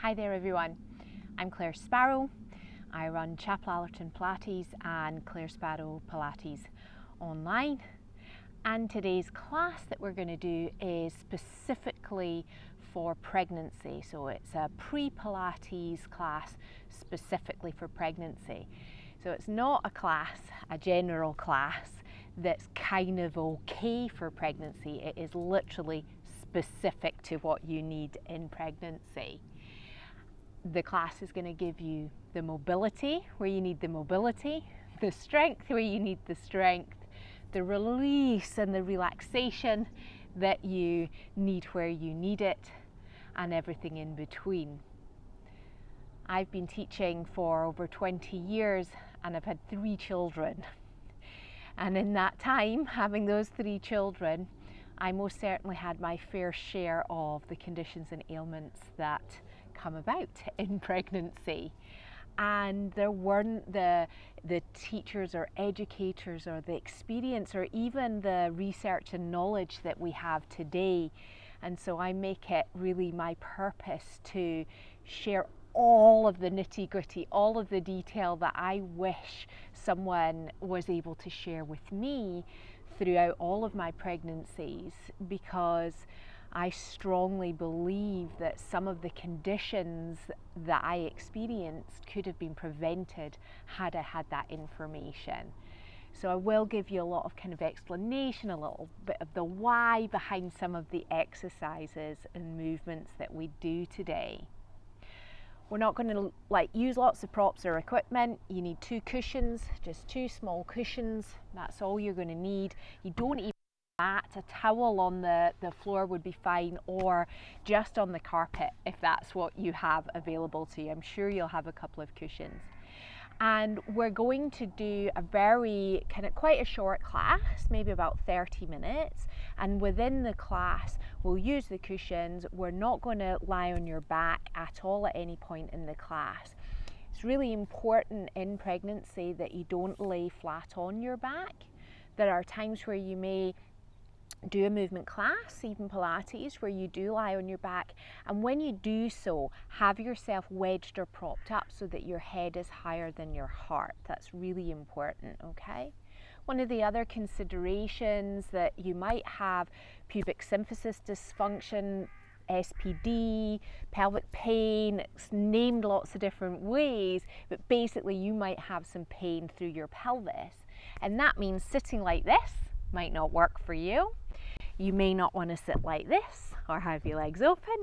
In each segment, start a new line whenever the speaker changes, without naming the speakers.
Hi there everyone, I'm Claire Sparrow. I run Chapel Allerton Pilates and Claire Sparrow Pilates online, and today's class that we're going to do is specifically for pregnancy. So it's a pre-Pilates class specifically for pregnancy. So it's not a class, a general class that's kind of okay for pregnancy. It is literally specific to what you need in pregnancy. The class is going to give you the mobility where you need the mobility, the strength where you need the strength, the release and the relaxation that you need where you need it, and everything in between. I've been teaching for over 20 years and I've had 3 children. And in that time, having those 3 children, I most certainly had my fair share of the conditions and ailments that come about in pregnancy. And there weren't the teachers or educators or the experience or even the research and knowledge that we have today. And so I make it really my purpose to share all of the nitty-gritty, all of the detail that I wish someone was able to share with me throughout all of my pregnancies, because I strongly believe that some of the conditions that I experienced could have been prevented had I had that information. So I will give you a lot of kind of explanation, a little bit of the why behind some of the exercises and movements that we do today. We're not going to use lots of props or equipment. You need 2 cushions, just 2 small cushions. That's all you're going to need. You don't even mat, a towel on the floor would be fine, or just on the carpet if that's what you have available to you. I'm sure you'll have a couple of cushions. And we're going to do a very quite a short class, maybe about 30 minutes. And within the class, we'll use the cushions. We're not going to lie on your back at all at any point in the class. It's really important in pregnancy that you don't lay flat on your back. There are times where you may do a movement class, even Pilates, where you do lie on your back, and when you do so, have yourself wedged or propped up so that your head is higher than your heart. That's really important, okay? One of the other considerations that you might have pubic symphysis dysfunction, SPD, pelvic pain. It's named lots of different ways, but basically you might have some pain through your pelvis, and that means sitting like this might not work for you. You may not want to sit like this or have your legs open.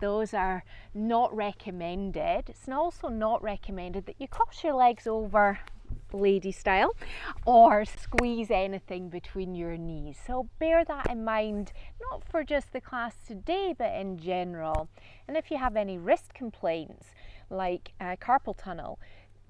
Those are not recommended. It's also not recommended that you cross your legs over lady style or squeeze anything between your knees. So bear that in mind, not for just the class today, but in general. And if you have any wrist complaints like carpal tunnel,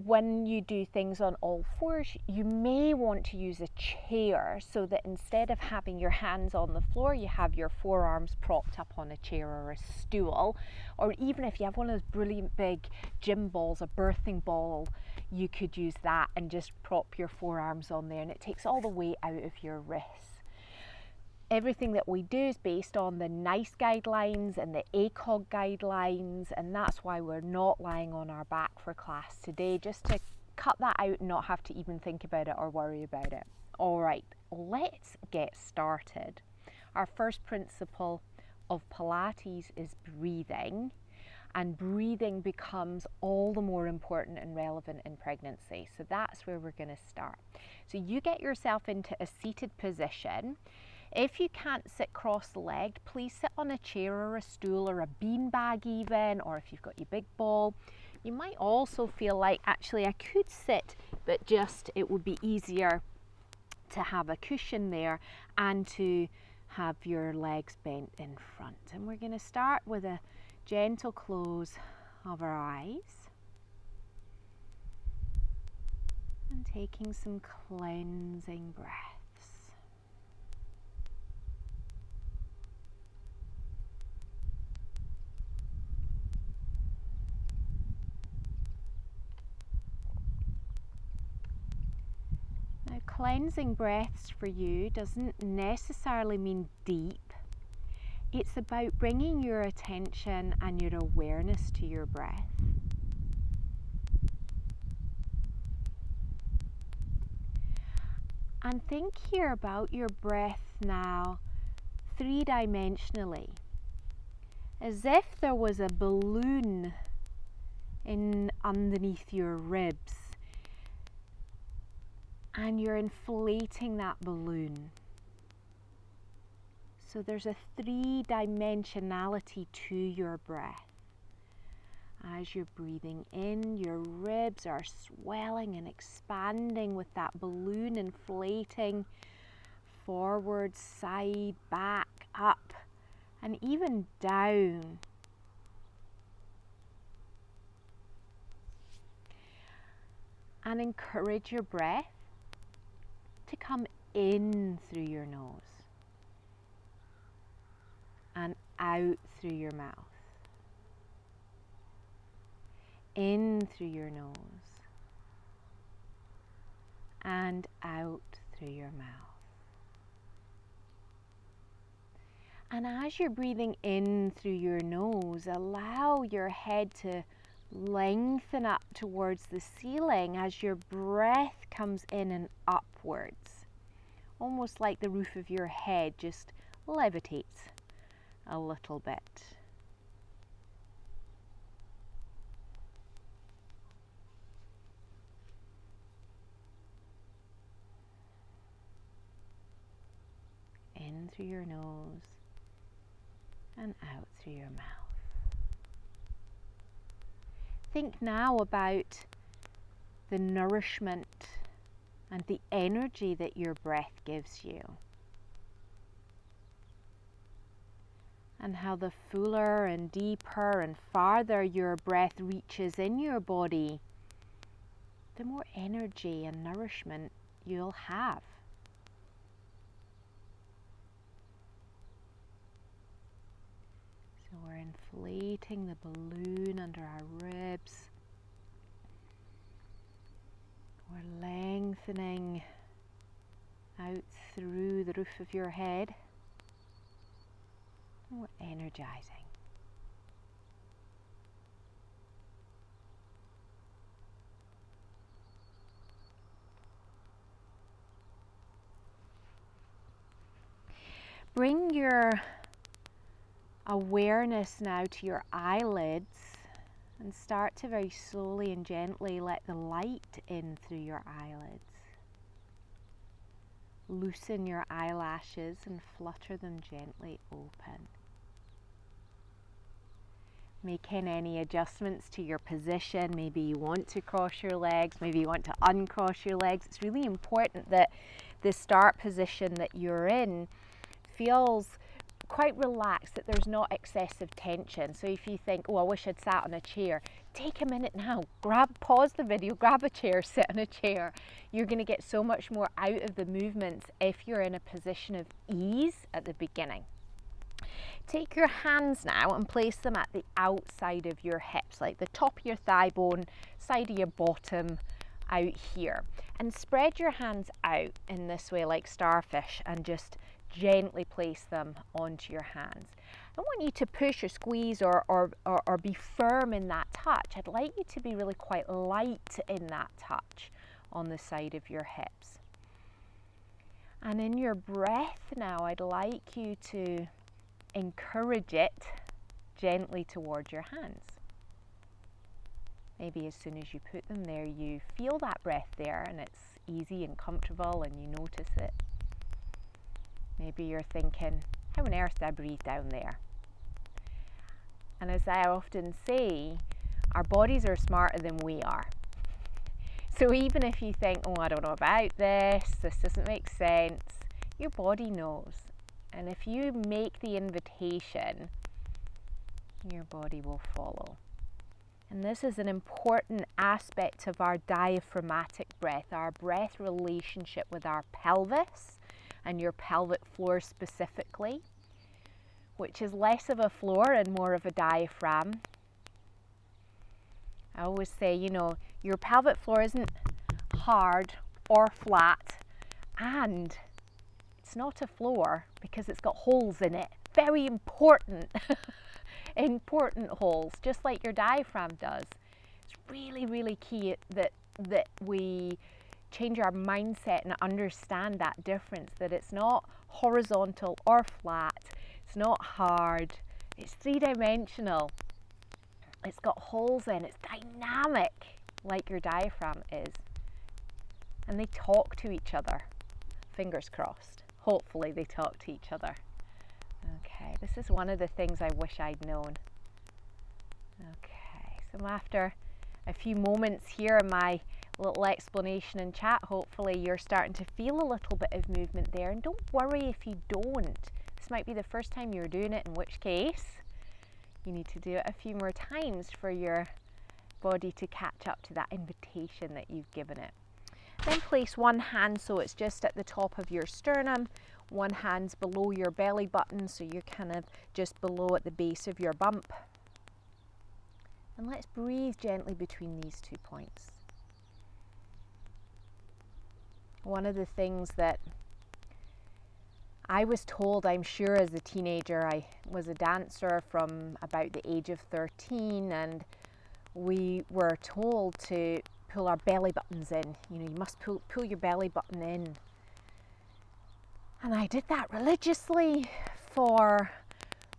when you do things on all fours, you may want to use a chair so that instead of having your hands on the floor, you have your forearms propped up on a chair or a stool. Or even if you have one of those brilliant big gym balls, a birthing ball, you could use that and just prop your forearms on there, and it takes all the weight out of your wrists. Everything that we do is based on the NICE guidelines and the ACOG guidelines, and that's why we're not lying on our back for class today, just to cut that out and not have to even think about it or worry about it. All right, let's get started. Our first principle of Pilates is breathing, and breathing becomes all the more important and relevant in pregnancy. So that's where we're going to start. So you get yourself into a seated position. If you can't sit cross-legged, please sit on a chair or a stool or a beanbag even, or if you've got your big ball. You might also feel like, actually I could sit, but just it would be easier to have a cushion there and to have your legs bent in front. And we're going to start with a gentle close of our eyes and taking some cleansing breaths. Cleansing breaths for you doesn't necessarily mean deep. It's about bringing your attention and your awareness to your breath. And think here about your breath now three-dimensionally, as if there was a balloon underneath your ribs, and you're inflating that balloon. So there's a three-dimensionality to your breath. As you're breathing in, your ribs are swelling and expanding with that balloon inflating forward, side, back, up, and even down. And encourage your breath to come in through your nose and out through your mouth. In through your nose and out through your mouth. And as you're breathing in through your nose, allow your head to lengthen up towards the ceiling as your breath comes in and upwards. Almost like the roof of your head just levitates a little bit. In through your nose and out through your mouth. Think now about the nourishment and the energy that your breath gives you, and how the fuller and deeper and farther your breath reaches in your body, the more energy and nourishment you'll have. So we're inflating the balloon under our ribs. We're lengthening out through the roof of your head. And we're energizing. Bring your awareness now to your eyelids and start to very slowly and gently let the light in through your eyelids. Loosen your eyelashes and flutter them gently open. Make any adjustments to your position. Maybe you want to cross your legs, maybe you want to uncross your legs. It's really important that the start position that you're in feels quite relaxed, that there's not excessive tension. So if you think, oh, I wish I'd sat on a chair, take a minute now, pause the video, grab a chair, sit on a chair. You're going to get so much more out of the movements if you're in a position of ease at the beginning. Take your hands now and place them at the outside of your hips, like the top of your thigh bone, side of your bottom, out here. And spread your hands out in this way like starfish and just gently place them onto your hands. I don't want you to push or squeeze or be firm in that touch. I'd like you to be really quite light in that touch on the side of your hips. And in your breath now, I'd like you to encourage it gently towards your hands. Maybe as soon as you put them there, you feel that breath there and it's easy and comfortable and you notice it. Maybe you're thinking, how on earth do I breathe down there? And as I often say, our bodies are smarter than we are. So even if you think, oh, I don't know about this doesn't make sense, your body knows. And if you make the invitation, your body will follow. And this is an important aspect of our diaphragmatic breath, our breath relationship with our pelvis and your pelvic floor specifically, which is less of a floor and more of a diaphragm. I always say, your pelvic floor isn't hard or flat, and it's not a floor because it's got holes in it very important, important holes, just like your diaphragm does. It's really, really key that we change our mindset and understand that difference, that it's not horizontal or flat, it's not hard, it's three-dimensional, it's got holes in, it's dynamic like your diaphragm is, and they talk to each other. Fingers crossed, hopefully they talk to each other. Okay, this is one of the things I wish I'd known. Okay, so after a few moments here in my little explanation and chat, hopefully you're starting to feel a little bit of movement there, and don't worry if you don't. This might be the first time you're doing it, in which case you need to do it a few more times for your body to catch up to that invitation that you've given it. Then place one hand so it's just at the top of your sternum, one hand's below your belly button, so you're kind of just below at the base of your bump. And let's breathe gently between these 2 points. One of the things that I was told, I'm sure as a teenager, I was a dancer from about the age of 13, and we were told to pull our belly buttons in. You know, you must pull your belly button in. And I did that religiously for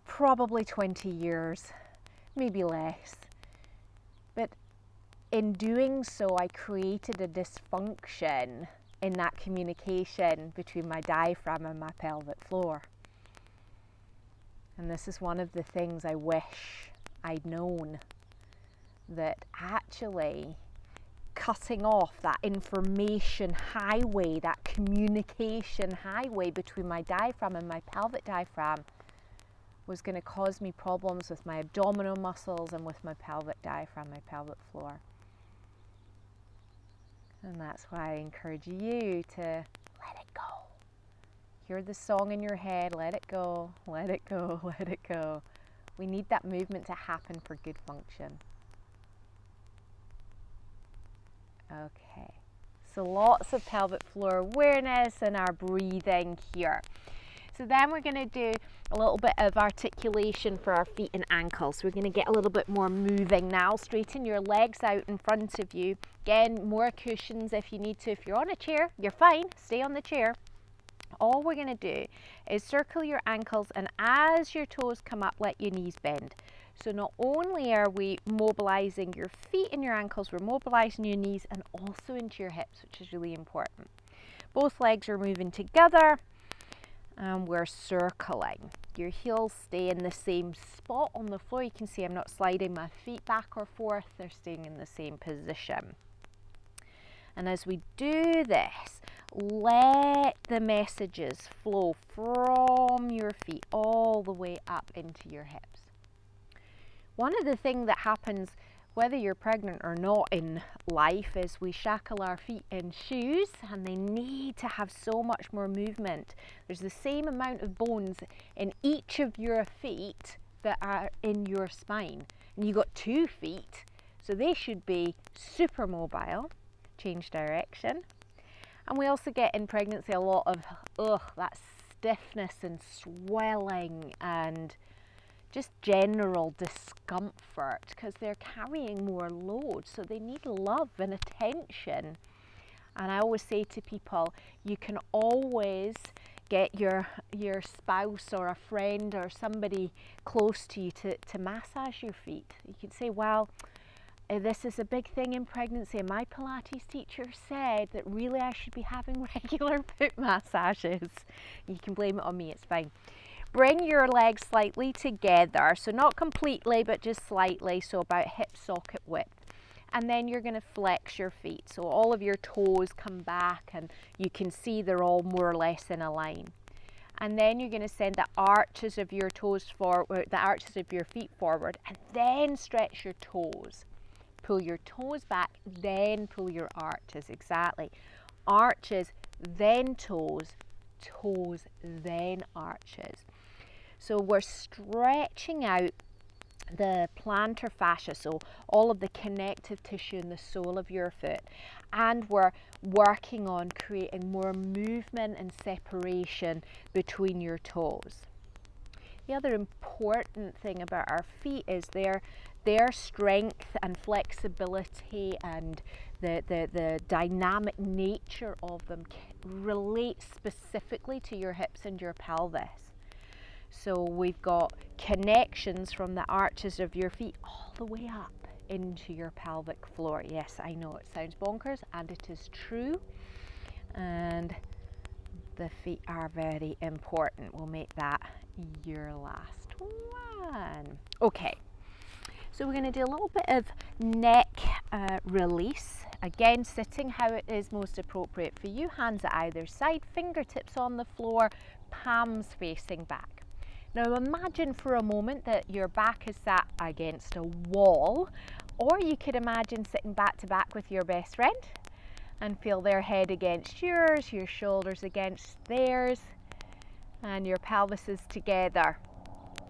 probably 20 years, maybe less. But in doing so, I created a dysfunction in that communication between my diaphragm and my pelvic floor. And this is one of the things I wish I'd known, that actually cutting off that information highway, that communication highway between my diaphragm and my pelvic diaphragm was going to cause me problems with my abdominal muscles and with my pelvic diaphragm, my pelvic floor. And that's why I encourage you to let it go. Hear the song in your head, let it go, let it go, let it go. We need that movement to happen for good function. Okay, so lots of pelvic floor awareness and our breathing here. So then we're going to do a little bit of articulation for our feet and ankles. We're going to get a little bit more moving now. Straighten your legs out in front of you. Again, more cushions if you need to. If you're on a chair, you're fine. Stay on the chair. All we're going to do is circle your ankles, and as your toes come up, let your knees bend. So not only are we mobilizing your feet and your ankles, we're mobilizing your knees and also into your hips, which is really important. Both legs are moving together. And we're circling. Your heels stay in the same spot on the floor. You can see I'm not sliding my feet back or forth. They're staying in the same position. And as we do this, let the messages flow from your feet all the way up into your hips. One of the things that happens, whether you're pregnant or not in life, is we shackle our feet in shoes, and they need to have so much more movement. There's the same amount of bones in each of your feet that are in your spine. And you've got 2 feet, so they should be super mobile. Change direction. And we also get in pregnancy a lot of that stiffness and swelling and just general discomfort, because they're carrying more load, so they need love and attention. And I always say to people, you can always get your spouse or a friend or somebody close to you to massage your feet. You can say, well, this is a big thing in pregnancy, and my Pilates teacher said that really I should be having regular foot massages. You can blame it on me, it's fine. Bring your legs slightly together, so not completely, but just slightly, so about hip socket width. And then you're going to flex your feet, so all of your toes come back, and you can see they're all more or less in a line. And then you're going to send the arches of your toes forward, the arches of your feet forward, and then stretch your toes. Pull your toes back, then pull your arches. Exactly. Arches, then toes, toes, then arches. So we're stretching out the plantar fascia, so all of the connective tissue in the sole of your foot, and we're working on creating more movement and separation between your toes. The other important thing about our feet is their strength and flexibility and the dynamic nature of them relates specifically to your hips and your pelvis. So we've got connections from the arches of your feet all the way up into your pelvic floor. Yes, I know it sounds bonkers, and it is true. And the feet are very important. We'll make that your last one. Okay, so we're going to do a little bit of neck release. Again, sitting how it is most appropriate for you. Hands at either side, fingertips on the floor, palms facing back. Now imagine for a moment that your back is sat against a wall, or you could imagine sitting back to back with your best friend and feel their head against yours, your shoulders against theirs, and your pelvises together.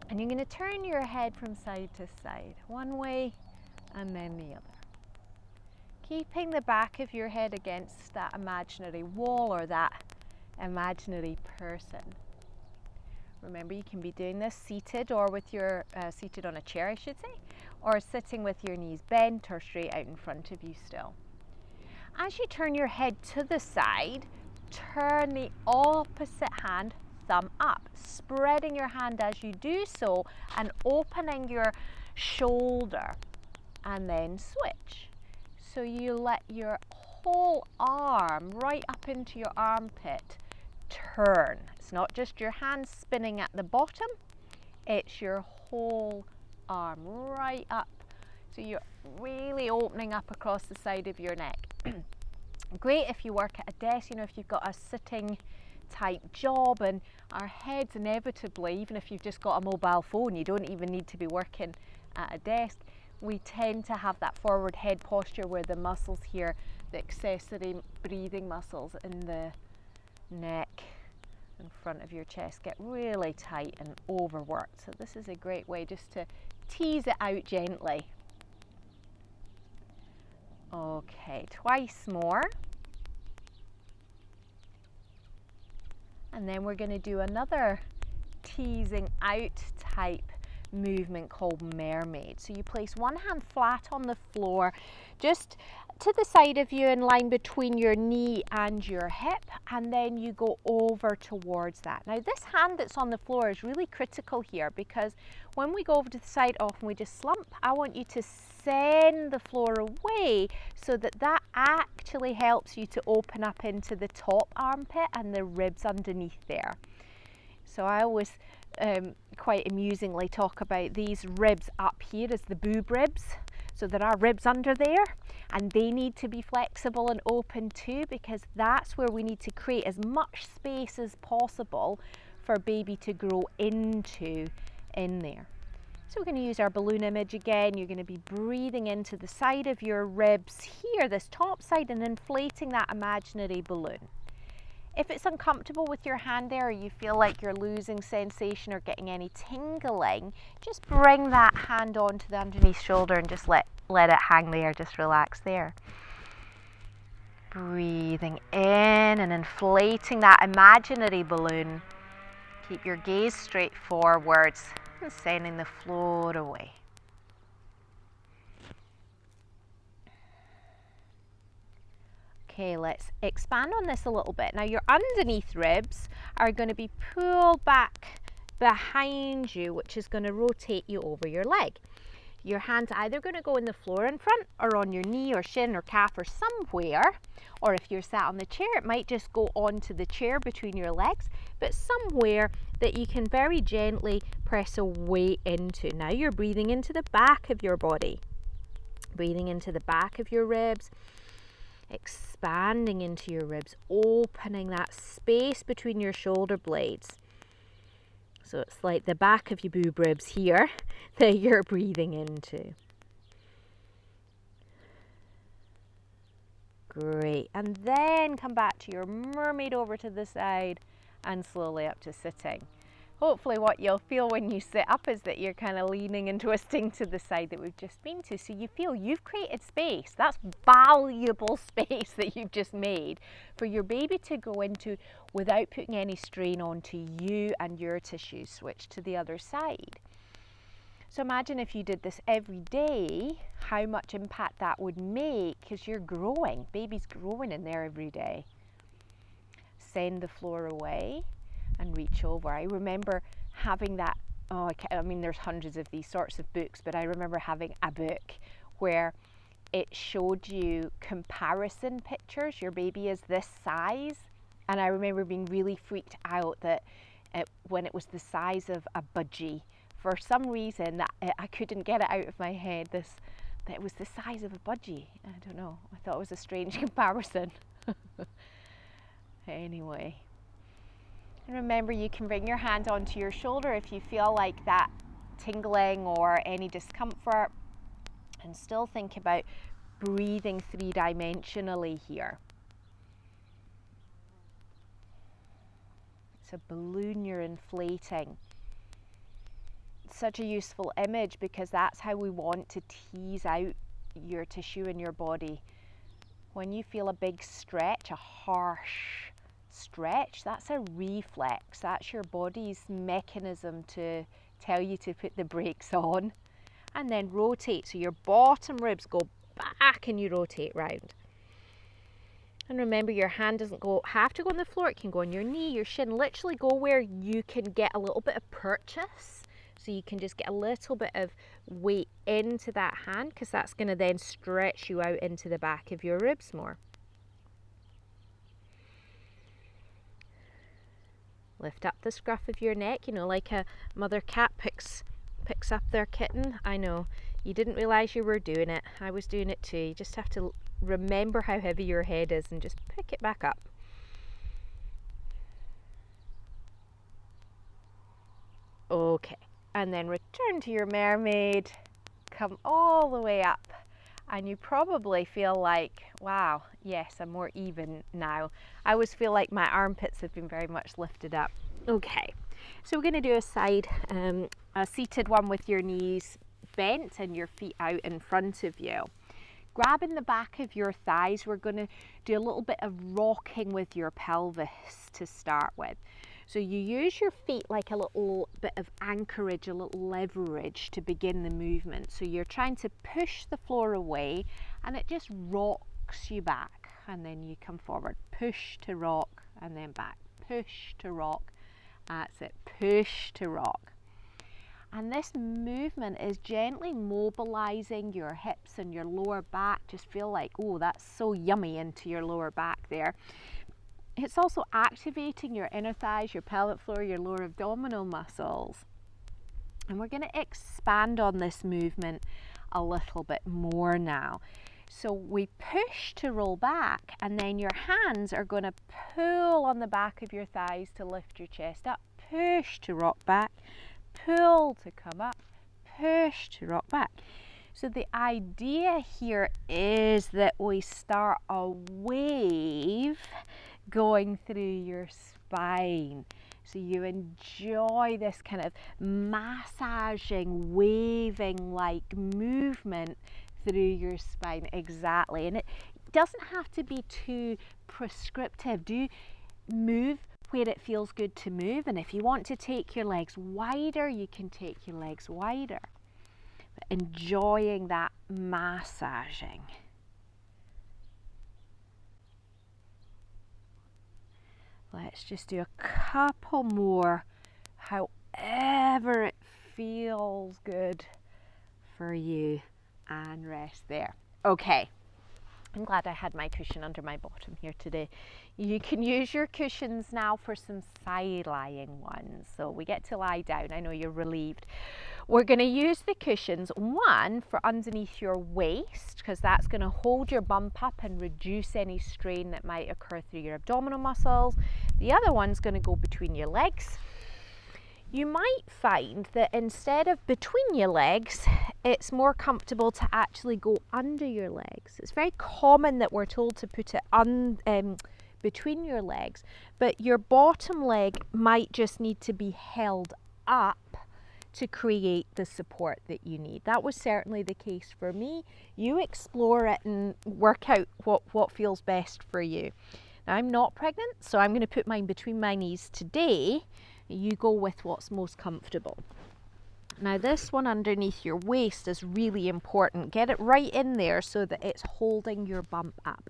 And you're going to turn your head from side to side, one way and then the other. Keeping the back of your head against that imaginary wall or that imaginary person. Remember, you can be doing this seated or with your, seated on a chair, I should say, or sitting with your knees bent or straight out in front of you still. As you turn your head to the side, turn the opposite hand thumb up, spreading your hand as you do so and opening your shoulder, and then switch. So you let your whole arm right up into your armpit turn. It's not just your hands spinning at the bottom, it's your whole arm right up. So you're really opening up across the side of your neck. Great if you work at a desk, you know, if you've got a sitting type job, and our heads inevitably, even if you've just got a mobile phone, you don't even need to be working at a desk. We tend to have that forward head posture where the muscles here, the accessory breathing muscles in the neck in front of your chest get really tight and overworked. So this is a great way just to tease it out gently. Okay, twice more. And then we're going to do another teasing out type movement called Mermaid. So you place one hand flat on the floor, just to the side of you in line between your knee and your hip, and then you go over towards that. Now this hand that's on the floor is really critical here, because when we go over to the side, often we just slump. I want you to send the floor away so that that actually helps you to open up into the top armpit and the ribs underneath there. So I always quite amusingly talk about these ribs up here as the boob ribs. So there are ribs under there, and they need to be flexible and open too, because that's where we need to create as much space as possible for baby to grow into in there. So we're going to use our balloon image again. You're going to be breathing into the side of your ribs here, this top side, and inflating that imaginary balloon. If it's uncomfortable with your hand there, or you feel like you're losing sensation or getting any tingling, just bring that hand onto the underneath shoulder and just let it hang there, just relax there. Breathing in and inflating that imaginary balloon. Keep your gaze straight forwards and sending the floor away. Okay, let's expand on this a little bit. Now your underneath ribs are going to be pulled back behind you, which is going to rotate you over your leg. Your hands are either going to go in the floor in front or on your knee or shin or calf or somewhere, or if you're sat on the chair, it might just go onto the chair between your legs, but somewhere that you can very gently press away into. Now you're breathing into the back of your body, breathing into the back of your ribs, expanding into your ribs, opening that space between your shoulder blades. So it's like the back of your boob ribs here that you're breathing into. Great. And then come back to your mermaid over to the side and slowly up to sitting. hopefully what you'll feel when you sit up is that you're kind of leaning and twisting to the side that we've just been to. So you feel you've created space. That's valuable space that you've just made for your baby to go into without putting any strain onto you and your tissues. Switch to the other side. So imagine if you did this every day, how much impact that would make, because you're growing. Baby's growing in there every day. Send the floor away and reach over. I remember having that, I mean there's hundreds of these sorts of books, but I remember having a book where it showed you comparison pictures. Your baby is this size, and I remember being really freaked out that when it was the size of a budgie, for some reason that I couldn't get it out of my head, that it was the size of a budgie. I don't know, I thought it was a strange comparison. Anyway, and remember, you can bring your hand onto your shoulder if you feel like that tingling or any discomfort, and still think about breathing three-dimensionally here. It's a balloon you're inflating. Such a useful image because that's how we want to tease out your tissue in your body. When you feel a big stretch, a harsh stretch, that's a reflex. That's your body's mechanism to tell you to put the brakes on. And then rotate, so your bottom ribs go back and you rotate round. And remember, your hand doesn't have to go on the floor, it can go on your knee, your shin, literally go where you can get a little bit of purchase. So you can just get a little bit of weight into that hand, because that's going to then stretch you out into the back of your ribs more. Lift up the scruff of your neck, you know, like a mother cat picks up their kitten. I know, you didn't realise you were doing it. I was doing it too. You just have to remember how heavy your head is and just pick it back up. Okay. And then return to your mermaid, come all the way up, and you probably feel like, wow, yes, I'm more even now. I always feel like my armpits have been very much lifted up. Okay, so we're going to do a seated one with your knees bent and your feet out in front of you. Grabbing the back of your thighs, we're going to do a little bit of rocking with your pelvis to start with. So you use your feet like a little bit of anchorage, a little leverage to begin the movement. So you're trying to push the floor away and it just rocks you back. And then you come forward, push to rock, and then back, push to rock. That's it, push to rock. And this movement is gently mobilizing your hips and your lower back. Just feel like, oh, that's so yummy into your lower back there. It's also activating your inner thighs, your pelvic floor, your lower abdominal muscles. And we're going to expand on this movement a little bit more now. So we push to roll back, and then your hands are going to pull on the back of your thighs to lift your chest up. Push to rock back, pull to come up, push to rock back. So the idea here is that we start a wave going through your spine. So you enjoy this kind of massaging, waving like movement through your spine. Exactly. And it doesn't have to be too prescriptive. Do move where it feels good to move. And if you want to take your legs wider, you can take your legs wider. But enjoying that massaging. Let's just do a couple more, however it feels good for you, and rest there. Okay, I'm glad I had my cushion under my bottom here today. You can use your cushions now for some side lying ones. So we get to lie down. I know you're relieved. We're going to use the cushions, one for underneath your waist, because that's going to hold your bump up and reduce any strain that might occur through your abdominal muscles. The other one's going to go between your legs. You might find that instead of between your legs, it's more comfortable to actually go under your legs. It's very common that we're told to put it between your legs, but your bottom leg might just need to be held up to create the support that you need. That was certainly the case for me. You explore it and work out what feels best for you. Now, I'm not pregnant, so I'm going to put mine between my knees today. You go with what's most comfortable. Now, this one underneath your waist is really important. Get it right in there so that it's holding your bump up.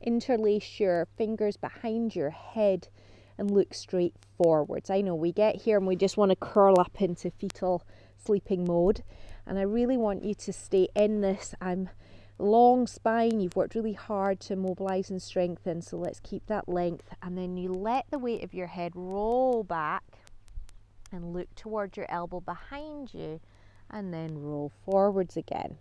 Interlace your fingers behind your head and look straight forwards. I know we get here and we just want to curl up into fetal sleeping mode, and I really want you to stay in this. I'm long spine, you've worked really hard to mobilize and strengthen, so let's keep that length. And then you let the weight of your head roll back and look towards your elbow behind you, and then roll forwards again.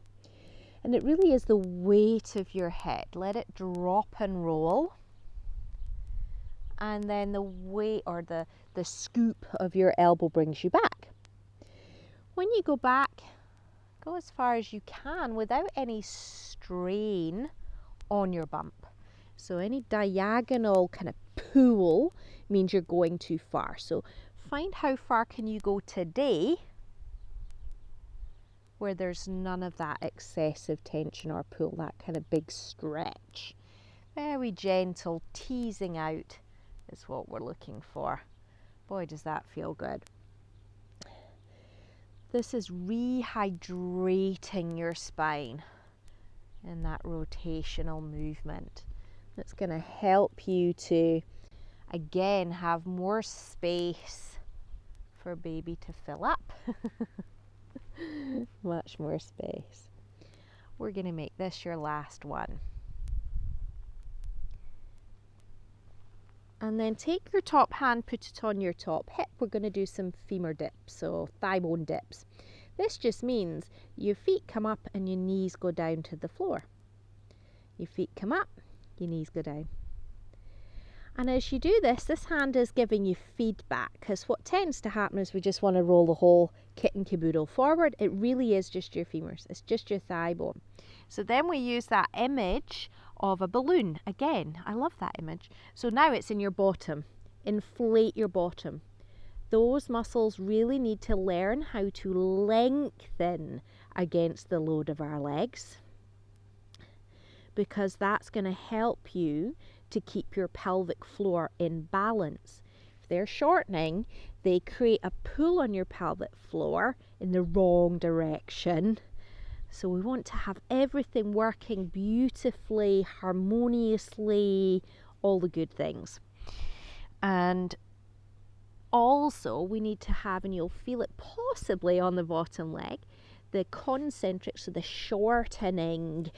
And it really is the weight of your head. Let it drop and roll. And then the weight or the scoop of your elbow brings you back. When you go back, go as far as you can without any strain on your bump. So any diagonal kind of pull means you're going too far. So find how far can you go today where there's none of that excessive tension or pull, that kind of big stretch. Very gentle teasing out is what we're looking for. Boy, does that feel good. This is rehydrating your spine in that rotational movement. That's going to help you to, again, have more space for baby to fill up. Much more space. We're going to make this your last one. And then take your top hand, put it on your top hip. We're going to do some femur dips, so thigh bone dips. This just means your feet come up and your knees go down to the floor. Your feet come up, your knees go down. And as you do this, this hand is giving you feedback, because what tends to happen is we just want to roll the whole kit and caboodle forward. It really is just your femurs. It's just your thigh bone. So then we use that image of a balloon. Again, I love that image. So now it's in your bottom. Inflate your bottom. Those muscles really need to learn how to lengthen against the load of our legs, because that's going to help you to keep your pelvic floor in balance. If they're shortening, they create a pull on your pelvic floor in the wrong direction. So we want to have everything working beautifully, harmoniously, all the good things. And also we need to have, and you'll feel it possibly on the bottom leg, the concentric, so the shortening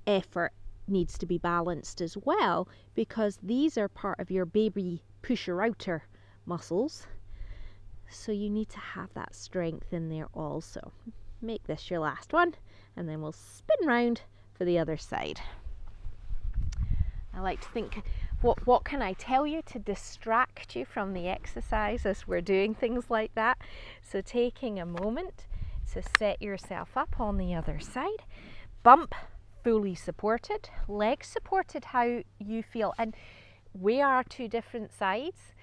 effort needs to be balanced as well, because these are part of your baby pusher outer muscles. So you need to have that strength in there also. Make this your last one, and then we'll spin round for the other side. I like to think, what can I tell you to distract you from the exercise as we're doing things like that? So taking a moment to set yourself up on the other side, bump fully supported, legs supported how you feel. And we are two different sides,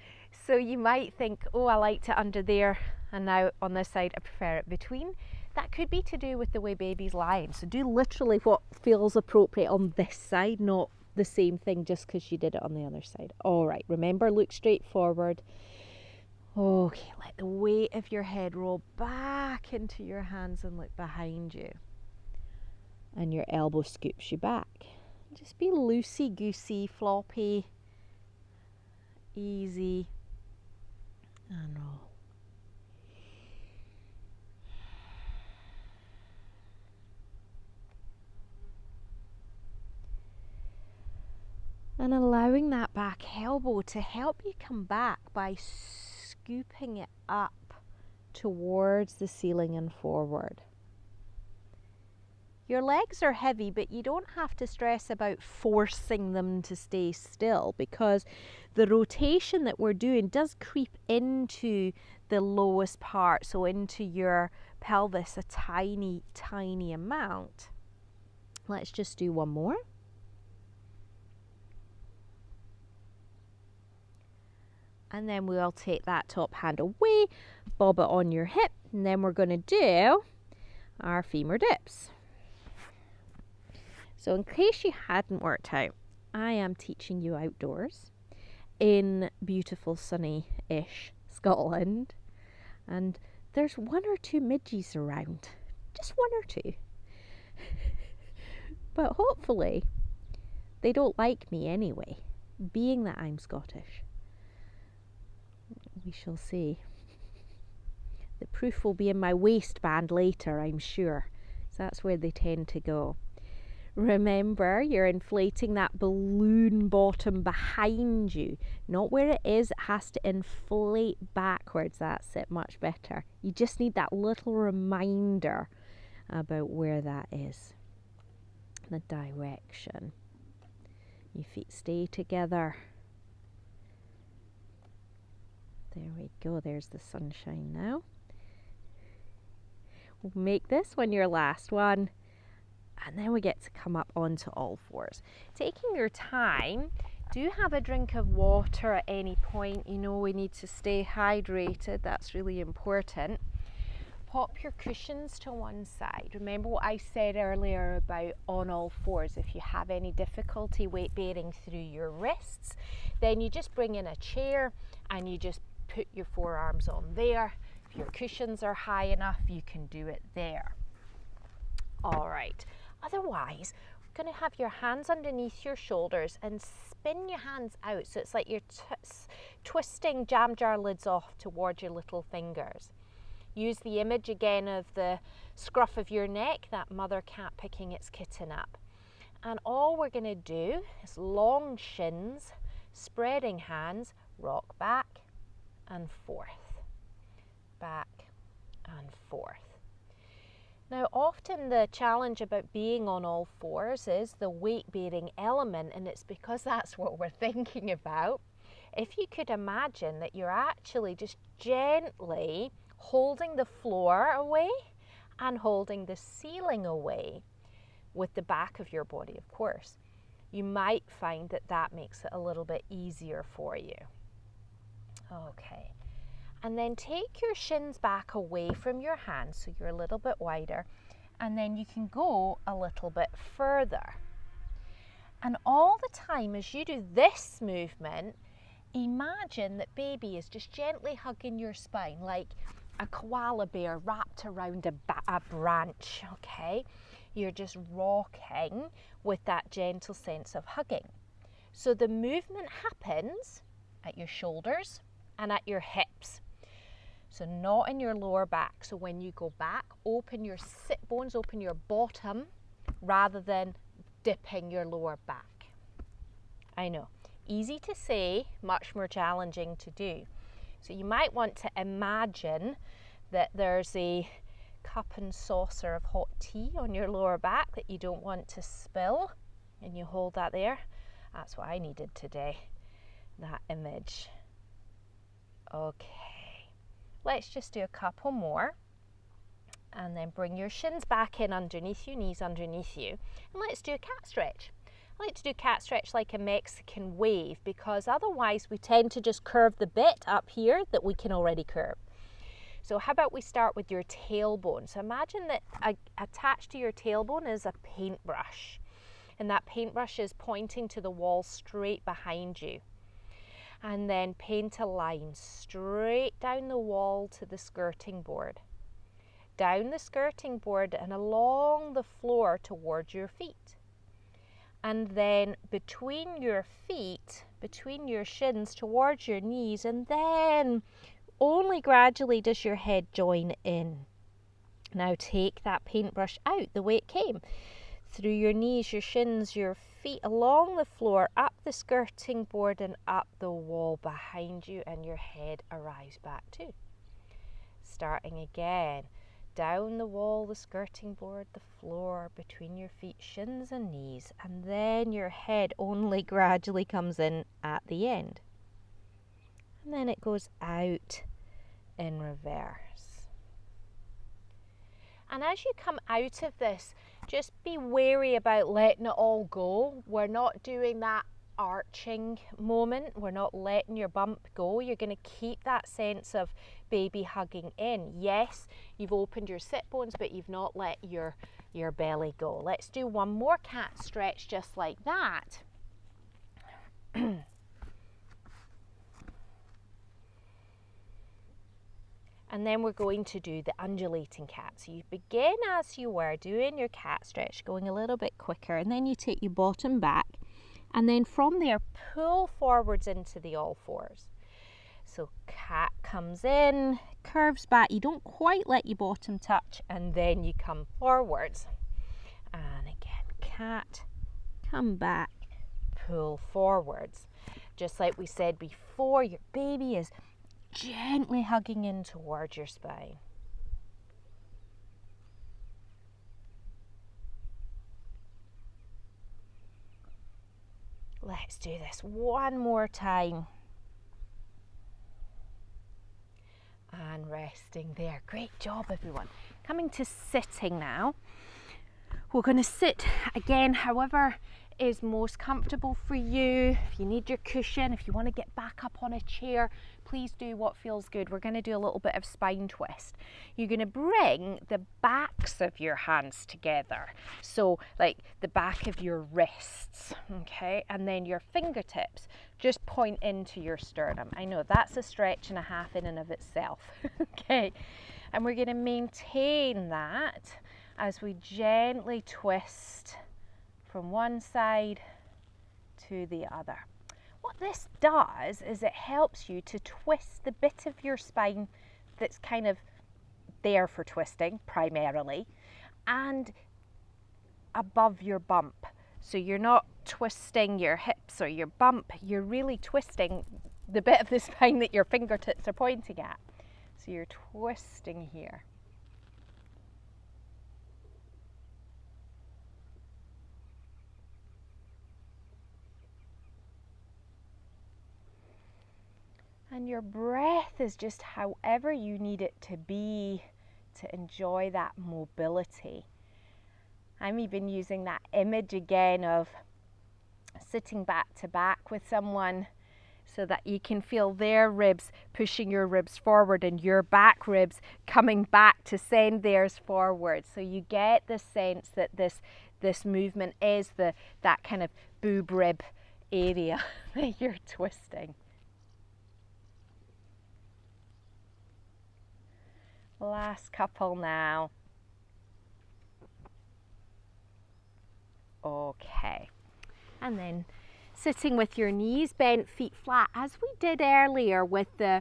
so you might think, oh, I liked it under there, and now on this side I prefer it between. That could be to do with the way baby's lying. So do literally what feels appropriate on this side, not the same thing just because you did it on the other side. All right, remember, look straight forward. Okay, let the weight of your head roll back into your hands and look behind you. And your elbow scoops you back. Just be loosey-goosey, floppy, easy, and roll. And allowing that back elbow to help you come back by scooping it up towards the ceiling and forward. Your legs are heavy, but you don't have to stress about forcing them to stay still, because the rotation that we're doing does creep into the lowest part, so into your pelvis a tiny, tiny amount. Let's just do one more. And then we'll take that top hand away, bob it on your hip, and then we're going to do our femur dips. So in case you hadn't worked out, I am teaching you outdoors in beautiful sunny-ish Scotland, and there's one or two midges around, just one or two. But hopefully they don't like me anyway, being that I'm Scottish. We shall see. The proof will be in my waistband later, I'm sure. So that's where they tend to go. Remember, you're inflating that balloon bottom behind you. Not where it is, it has to inflate backwards. That's it, much better. You just need that little reminder about where that is. The direction. Your feet stay together. There we go, there's the sunshine now. We'll make this one your last one. And then we get to come up onto all fours. Taking your time, do have a drink of water at any point. You know we need to stay hydrated, that's really important. Pop your cushions to one side. Remember what I said earlier about on all fours. If you have any difficulty weight bearing through your wrists, then you just bring in a chair and you just put your forearms on there. If your cushions are high enough, you can do it there. All right. Otherwise, we're going to have your hands underneath your shoulders and spin your hands out. So it's like you're twisting jam jar lids off towards your little fingers. Use the image again of the scruff of your neck, that mother cat picking its kitten up. And all we're going to do is long shins, spreading hands, rock back and forth, back and forth. Now, often the challenge about being on all fours is the weight-bearing element, and it's because that's what we're thinking about. If you could imagine that you're actually just gently holding the floor away and holding the ceiling away with the back of your body, of course, you might find that that makes it a little bit easier for you. Okay. And then take your shins back away from your hands so you're a little bit wider, and then you can go a little bit further. And all the time as you do this movement, imagine that baby is just gently hugging your spine like a koala bear wrapped around a branch, okay? You're just rocking with that gentle sense of hugging. So the movement happens at your shoulders and at your hips. So not in your lower back. So when you go back, open your sit bones, open your bottom, rather than dipping your lower back. I know, easy to say, much more challenging to do. So you might want to imagine that there's a cup and saucer of hot tea on your lower back that you don't want to spill, and you hold that there. That's what I needed today, that image. Okay. Let's just do a couple more, and then bring your shins back in underneath you, knees underneath you, and let's do a cat stretch. I like to do cat stretch like a Mexican wave, because otherwise we tend to just curve the bit up here that we can already curve. So how about we start with your tailbone. So imagine that attached to your tailbone is a paintbrush, and that paintbrush is pointing to the wall straight behind you. And then paint a line straight down the wall to the skirting board, down the skirting board and along the floor towards your feet. And then between your feet, between your shins towards your knees, and then only gradually does your head join in. Now take that paintbrush out the way it came, through your knees, your shins, your feet, along the floor, up the skirting board and up the wall behind you, and your head arrives back too. Starting again, down the wall, the skirting board, the floor, between your feet, shins and knees, and then your head only gradually comes in at the end. And then it goes out in reverse. And as you come out of this, just be wary about letting it all go. We're not doing that arching moment. We're not letting your bump go. You're going to keep that sense of baby hugging in. Yes, you've opened your sit bones, but you've not let your belly go. Let's do one more cat stretch just like that. And then we're going to do the undulating cat. So you begin as you were doing your cat stretch, going a little bit quicker, and then you take your bottom back, and then from there pull forwards into the all fours. So cat comes in, curves back, you don't quite let your bottom touch, and then you come forwards. And again, cat, come back, pull forwards. Just like we said before, your baby is gently hugging in towards your spine. Let's do this one more time. And resting there. Great job, everyone. Coming to sitting now. We're going to sit again, however is most comfortable for you. If you need your cushion, if you want to get back up on a chair, please do what feels good. We're going to do a little bit of spine twist. You're going to bring the backs of your hands together. So like the back of your wrists, okay? And then your fingertips just point into your sternum. I know that's a stretch and a half in and of itself, okay? And we're going to maintain that as we gently twist from one side to the other. What this does is it helps you to twist the bit of your spine that's kind of there for twisting primarily, and above your bump. So you're not twisting your hips or your bump, you're really twisting the bit of the spine that your fingertips are pointing at. So you're twisting here. And your breath is just however you need it to be to enjoy that mobility. I'm even using that image again of sitting back to back with someone so that you can feel their ribs pushing your ribs forward and your back ribs coming back to send theirs forward. So you get the sense that this movement is that kind of boob rib area that you're twisting. Last couple now. Okay. And then sitting with your knees bent, feet flat, as we did earlier with the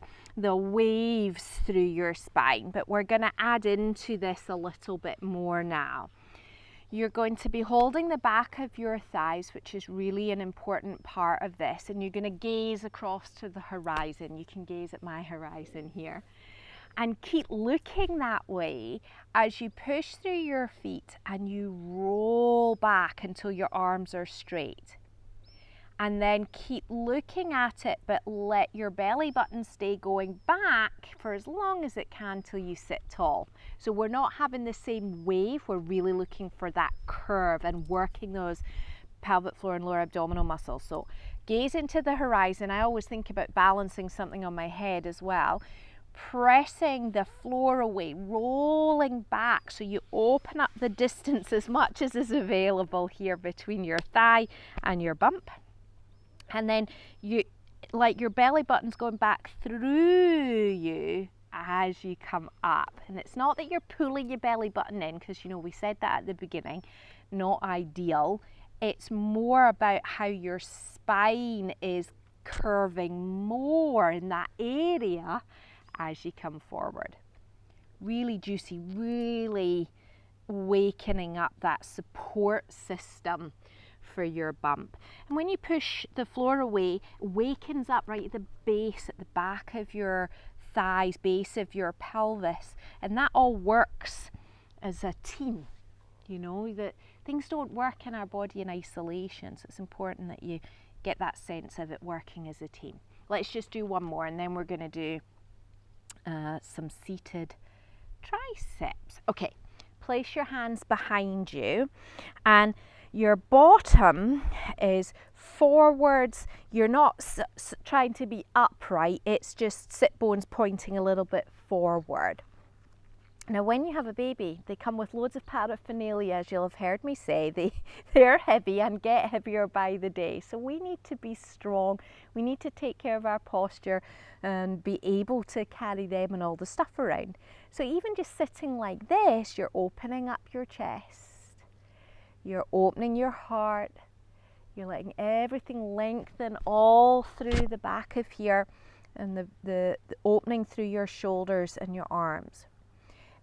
waves through your spine, but we're going to add into this a little bit more now. You're going to be holding the back of your thighs, which is really an important part of this, and you're going to gaze across to the horizon. You can gaze at my horizon here. And keep looking that way as you push through your feet and you roll back until your arms are straight. And then keep looking at it, but let your belly button stay going back for as long as it can till you sit tall. So we're not having the same wave, we're really looking for that curve and working those pelvic floor and lower abdominal muscles. So gaze into the horizon. I always think about balancing something on my head as well. Pressing the floor away, rolling back so you open up the distance as much as is available here between your thigh and your bump. And then you, like your belly button's going back through you as you come up. And it's not that you're pulling your belly button in, because you know we said that at the beginning, not ideal. It's more about how your spine is curving more in that area as you come forward. Really juicy, really wakening up that support system for your bump. And when you push the floor away, wakens up right at the base, at the back of your thighs, base of your pelvis, and that all works as a team. You know, that things don't work in our body in isolation, so it's important that you get that sense of it working as a team. Let's just do one more, and then we're going to do some seated triceps. Okay, place your hands behind you, and your bottom is forwards. You're not trying to be upright, it's just sit bones pointing a little bit forward. Now when you have a baby, they come with loads of paraphernalia, as you'll have heard me say. They're heavy and get heavier by the day. So we need to be strong, we need to take care of our posture and be able to carry them and all the stuff around. So even just sitting like this, you're opening up your chest, you're opening your heart, you're letting everything lengthen all through the back of here and the opening through your shoulders and your arms.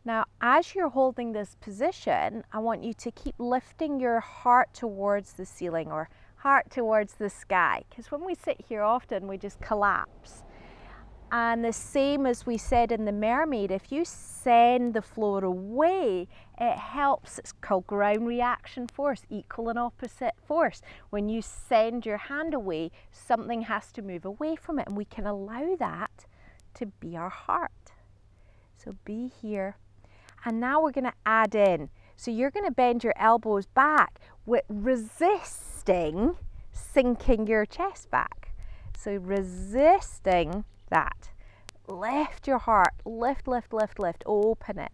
Now, as you're holding this position, I want you to keep lifting your heart towards the ceiling or heart towards the sky, because when we sit here often we just collapse. And the same as we said in the Mermaid, if you send the floor away, it helps. It's called ground reaction force, equal and opposite force. When you send your hand away, something has to move away from it, and we can allow that to be our heart. So be here. And now we're going to add in. So you're going to bend your elbows back with resisting sinking your chest back. So resisting that. Lift your heart, lift, lift, lift, lift, open it.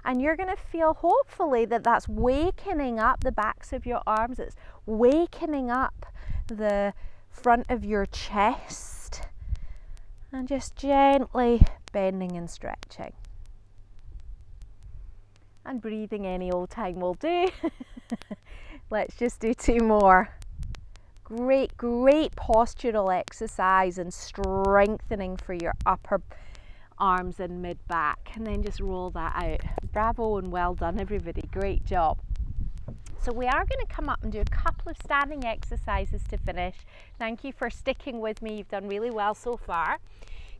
And you're going to feel hopefully that that's wakening up the backs of your arms. It's wakening up the front of your chest. And just gently bending and stretching. And breathing any old time will do. Let's just do 2 more. Great, great postural exercise and strengthening for your upper arms and mid back. And then just roll that out. Bravo and well done everybody, great job. So we are going to come up and do a couple of standing exercises to finish. Thank you for sticking with me, you've done really well so far.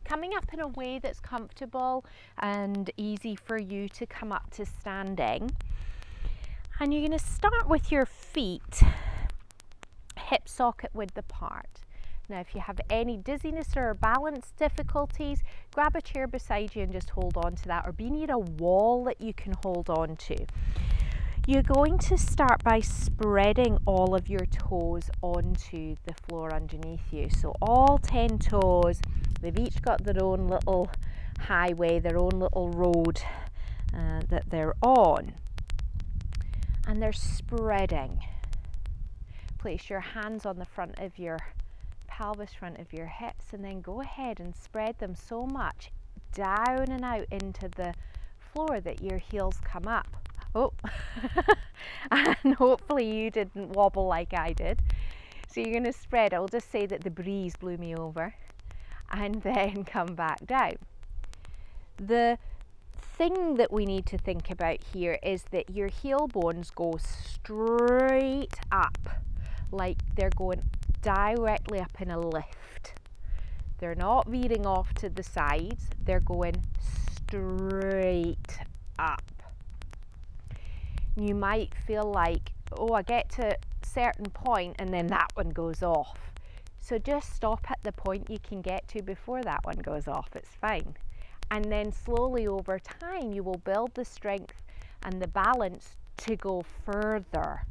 Coming up in a way that's comfortable and easy for you to come up to standing. And you're going to start with your feet hip socket width apart. Now if you have any dizziness or balance difficulties, grab a chair beside you and just hold on to that, or be near a wall that you can hold on to. You're going to start by spreading all of your toes onto the floor underneath you. So all 10 toes, they've each got their own little highway, their own little road that they're on. And they're spreading. Place your hands on the front of your pelvis, front of your hips, and then go ahead and spread them so much down and out into the floor that your heels come up. Oh, and hopefully you didn't wobble like I did. So you're going to spread. I'll just say that the breeze blew me over and then come back down. The thing that we need to think about here is that your heel bones go straight up, like they're going directly up in a lift. They're not veering off to the sides, they're going straight up. You might feel like, oh, I get to a certain point and then that one goes off. So just stop at the point you can get to before that one goes off, it's fine. And then slowly over time you will build the strength and the balance to go further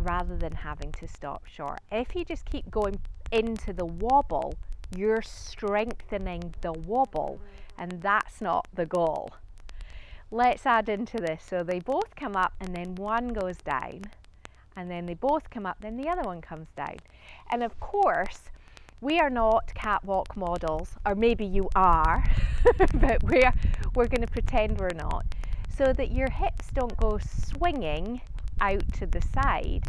rather than having to stop short. If you just keep going into the wobble, you're strengthening the wobble, and that's not the goal. Let's add into this. So they both come up and then one goes down, and then they both come up, then the other one comes down. And of course, we are not catwalk models, or maybe you are, but we're going to pretend we're not, so that your hips don't go swinging out to the side.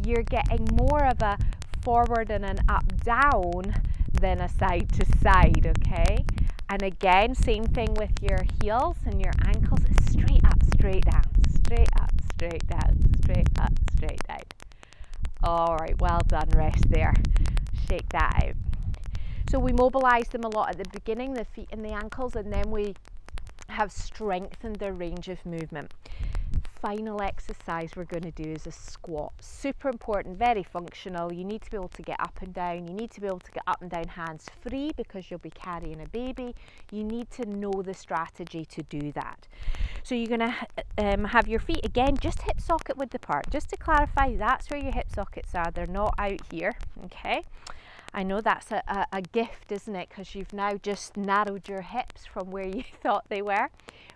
You're getting more of a forward and an up down than a side to side, okay? And again, same thing with your heels and your ankles. It's straight up, straight down, straight up, straight down, straight up, straight down. All right, well done, rest there. Shake that out. So we mobilise them a lot at the beginning, the feet and the ankles, and then we have strengthened their range of movement. final exercise we're going to do is a squat. Super important, very functional. You need to be able to get up and down. You need to be able to get up and down hands free because you'll be carrying a baby. You need to know the strategy to do that. So you're going to have your feet, again, just hip socket width apart. Just to clarify, that's where your hip sockets are. They're not out here, okay? I know that's a gift, isn't it? Because you've now just narrowed your hips from where you thought they were.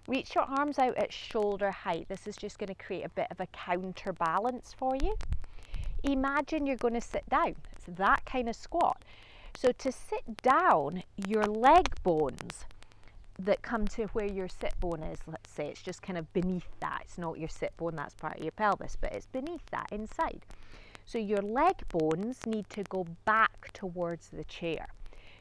Reach your arms out at shoulder height. This is just going to create a bit of a counterbalance for you. Imagine you're going to sit down. It's that kind of squat. So to sit down, your leg bones that come to where your sit bone is, let's say, it's just kind of beneath that. It's not your sit bone, that's part of your pelvis, but it's beneath that, inside. So your leg bones need to go back towards the chair.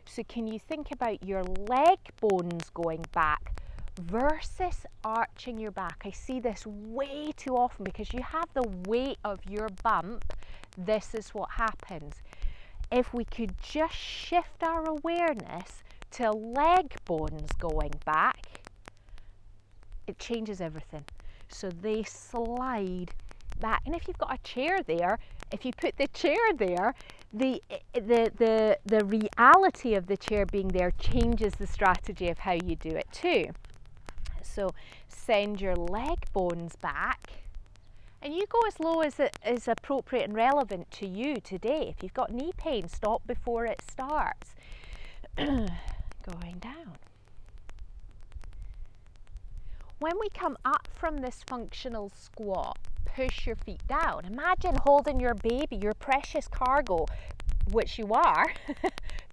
So can you think about your leg bones going back versus arching your back? I see this way too often because you have the weight of your bump. This is what happens. If we could just shift our awareness to leg bones going back, it changes everything. So they slide back. And if you've got a chair there, if you put the chair there, the reality of the chair being there changes the strategy of how you do it too. So send your leg bones back, and you go as low as it is appropriate and relevant to you today. If you've got knee pain, stop before it starts. Going down. When we come up from this functional squat, push your feet down. Imagine holding your baby, your precious cargo, which you are.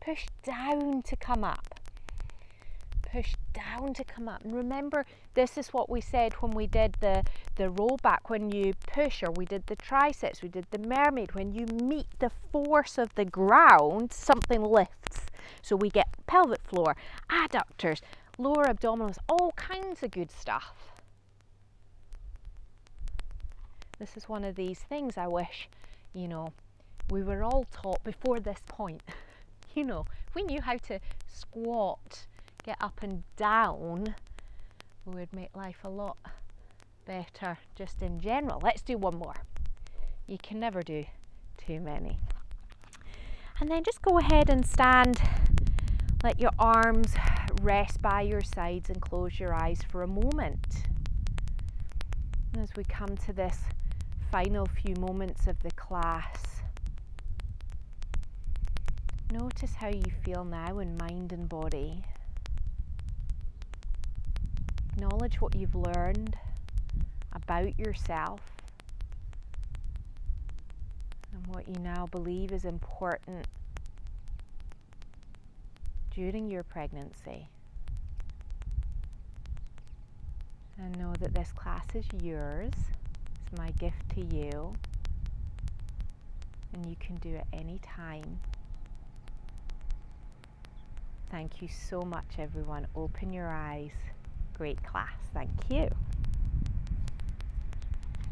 Push down to come up. Push down to come up. And remember, this is what we said when we did the roll back. When you push, or we did the triceps, we did the mermaid. When you meet the force of the ground, something lifts. So we get pelvic floor, adductors, lower abdominals, all kinds of good stuff. This is one of these things I wish, we were all taught before this point. If we knew how to squat, get up and down, we would make life a lot better just in general. Let's do one more. You can never do too many. And then just go ahead and stand. Let your arms rest by your sides and close your eyes for a moment. And as we come to this final few moments of the class, notice how you feel now in mind and body. Acknowledge what you've learned about yourself and what you now believe is important during your pregnancy. And know that this class is yours. It's my gift to you. And you can do it any time. Thank you so much, everyone. Open your eyes. Great class. Thank you.